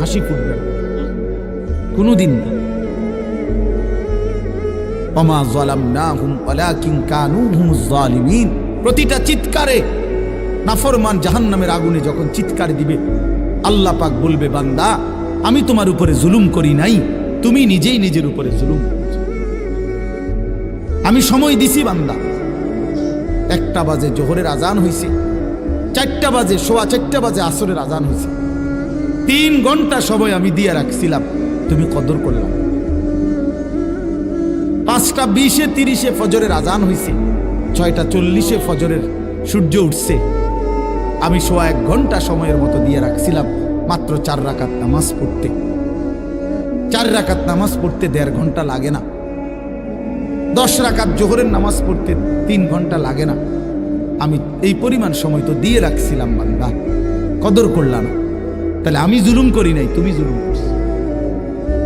হাসি ফুটবে না, কোনোদিন না। ওমা যালামনাহুম ওয়ালাকিন কানু হুমুজ জালিমিন। প্রতিটা চিৎকারে নাফরমান জাহান্নামের আগুনে যখন চিৎকার দিবে, আল্লাহ পাক বলবে, বান্দা আমি তোমার উপরে জুলুম করি নাই, তুমি নিজেই নিজের উপরে জুলুম করেছো। আমি সময় দিছি বান্দা, 1টা বাজে জোহরের আজান হইছে, 4টা বাজে, 4:15 বাজে আসরের আজান হইছে, 3 ঘন্টা সময় আমি দিয়ে রাখছিলাম, তুমি কদর করলাম। 5:20 30 ফজরের আজান হইছে, 6:40 ফজরের সূর্য উঠছে, আমি 1 ঘন্টা সময়ের মতো দিয়ে রাখছিলাম মাত্র 4 রাকাত নামাজ পড়তে। 4 রাকাত নামাজ পড়তে 1.5 ঘন্টা লাগে না। 10 রাকাত জোহরের নামাজ পড়তে 3 ঘন্টা লাগে না। আমি এই পরিমাণ সময় তো দিয়ে রাখছিলাম, বান্দা কদর করলাম না। তাহলে আমি জুলুম করি নাই, তুমি জুলুম করছো।